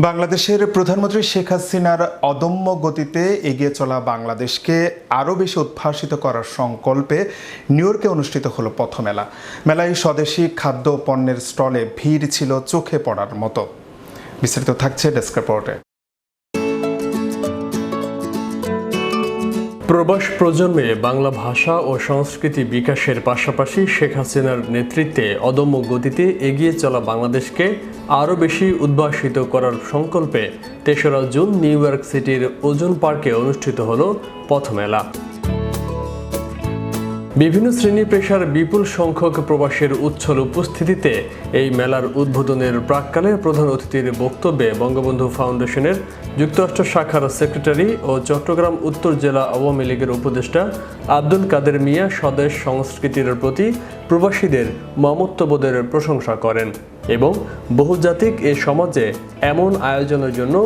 বাংলাদেশের প্রধানমন্ত্রী শেখ হাসিনার অদম্য গতিতে এগিয়ে চলা বাংলাদেশকে আরও বেশি উদ্ভাসিত করার সংকল্পে নিউ ইয়র্কে অনুষ্ঠিত হলো পথমেলা। মেলায় স্বদেশি খাদ্য পণ্যের স্টলে ভিড় ছিল চোখে পড়ার মতো। বিস্তারিত থাকছে ডেস্ক রিপোর্টে। প্রবাস প্রজন্মে বাংলা ভাষা ও সংস্কৃতি বিকাশের পাশাপাশি শেখ হাসিনার নেতৃত্বে অদম্য গতিতে এগিয়ে চলা বাংলাদেশকে আরও বেশি উদ্ভাসিত করার সংকল্পে ৩রা জুন নিউ ইয়র্ক সিটির ওজন পার্কে অনুষ্ঠিত হলো পথমেলা। বিভিন্ন শ্রেণী পেশার বিপুল সংখ্যক প্রবাসীর উচ্ছল উপস্থিতিতে এই মেলার উদ্বোধনের প্রাক্কালে প্রধান অতিথির বক্তব্যে বঙ্গবন্ধু ফাউন্ডেশনের যুক্তরাষ্ট্র শাখার সেক্রেটারি ও চট্টগ্রাম উত্তর জেলা আওয়ামী লীগের উপদেষ্টা আব্দুল কাদের মিয়া স্বদেশ সংস্কৃতির প্রতি প্রবাসীদের মমত্ববোধের প্রশংসা করেন এবং বহুজাতিক এ সমাজে এমন আয়োজনের জন্য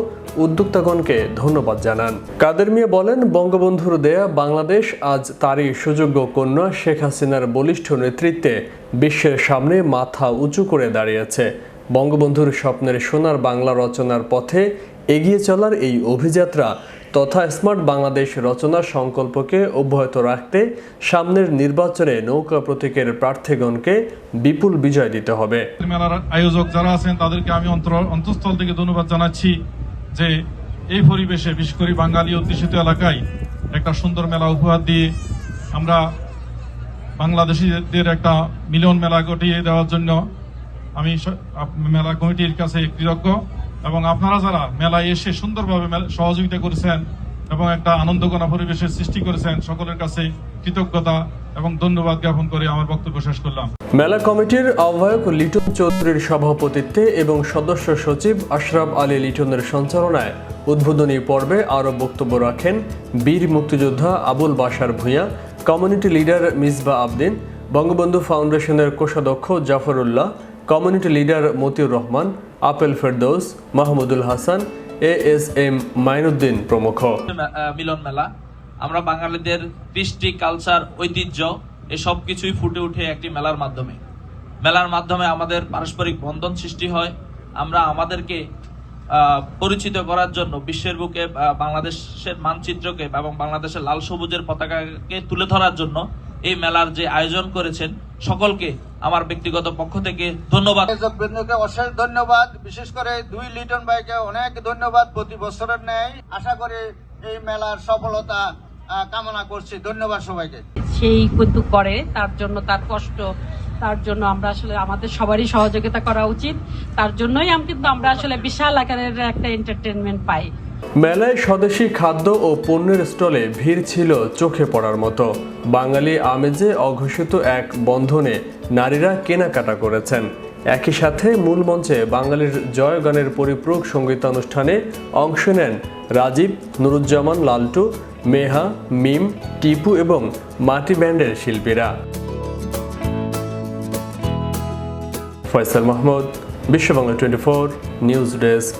উদ্যোক্তাগণকে ধন্যবাদ জানান। কাদের মিয়া বলেন, বঙ্গবন্ধুর দেয়া বাংলাদেশ আজ তারই সুযোগ্য কন্যা শেখ হাসিনার বলিষ্ঠ নেতৃত্বে বিশ্বের সামনে মাথা উঁচু করে দাঁড়িয়েছে। বঙ্গবন্ধুর স্বপ্নের সোনার বাংলা রচনার পথে এগিয়ে চলার এই অভিযাত্রা তথা স্মার্ট বাংলাদেশ রচনার সংকল্পকে অব্যাহত রাখতে সামনের নির্বাচনে নৌকা প্রতীকের প্রার্থীগণকে বিপুল বিজয় দিতে হবে। মেলার আয়োজক যারা আছেন তাদেরকে আমি অন্তঃস্থল থেকে ধন্যবাদ জানাচ্ছি যে এই পরিবেশে বিশেষ করে বাঙালি অধ্যুষিত এলাকায় একটা সুন্দর মেলা উপহার দিয়ে আমরা বাংলাদেশিদের একটা মিলন মেলা ঘটিয়ে দেওয়ার জন্য আমি মেলা কমিটির কাছে কৃতজ্ঞ এবং আপনারা যারা মেলায় এসে সুন্দরভাবে সহযোগিতা করেছেন এবং একটা আনন্দঘন পরিবেশের সৃষ্টি করেছেন সকলের কাছে কৃতজ্ঞতা এবং ধন্যবাদ জ্ঞাপন করে আমার বক্তব্য শেষ করলাম। মেলা কমিটির আহ্বায়ক লিটন চৌধুরীর সভাপতিত্বে এবং সদস্য সচিব আশরাফ আলী লিটনের সঞ্চালনায় উদ্বোধনী পর্বে আরও বক্তব্য রাখেন বীর মুক্তিযোদ্ধা আবুল বাশার ভূঁইয়া, কমিউনিটি লিডার মিসবা আবদিন, বঙ্গবন্ধু ফাউন্ডেশনের কোষাধ্যক্ষ Zafrullah, community leader Motiur Rahman, Apel Ferdous, Mahmudul Hasan, ASM Mainuddin প্রমুখ। মিলন মেলা আমরা বাঙালিদের কৃষ্টি, কালচার, ঐতিহ্য এসব কিছুই ফুটে উঠে একটি মেলার মাধ্যমে আমাদের পারস্পরিক বন্ধন সৃষ্টি হয়। আমরা আমাদেরকে পরিচিত করার জন্য বিশ্বের বুকে বাংলাদেশের মানচিত্রকে এবং বাংলাদেশের লাল সবুজের পতাকাকে তুলে ধরার জন্য এই মেলার যে আয়োজন করেছেন সকলকে আমার ব্যক্তিগত পক্ষ থেকে ধন্যবাদ। অশেষ ধন্যবাদ, বিশেষ করে দুই লিটন ভাইকে অনেক ধন্যবাদ। প্রতি বছরের ন্যায় আশা করে এই মেলার সফলতা কামনা করছি। ধন্যবাদ সবাইকে। সেই কিন্তু করে তার জন্য তার কষ্ট, তার জন্য আমরা আসলে আমাদের সবারই সহযোগিতা করা উচিত। তার জন্যই কিন্তু আমরা আসলে বিশাল আকারের একটা এন্টারটেনমেন্ট পাই। মেলায় স্বদেশি খাদ্য ও পণ্যের স্টলে ভিড় ছিল চোখে পড়ার মতো। বাঙালি আমেজে অঘোষিত এক বন্ধনে নারীরা কেনাকাটা করেছেন। একই সাথে মূল মঞ্চে বাঙালির জয়গানের পরিপূরক সঙ্গীতানুষ্ঠানে অংশ নেন রাজীব, নুরুজ্জামান, লালটু, মেহা, মিম, টিপু এবং মাটি ব্যান্ডের শিল্পীরা। ফয়সাল মাহমুদ, বিশ্ব বাংলা 24 নিউজ ডেস্ক।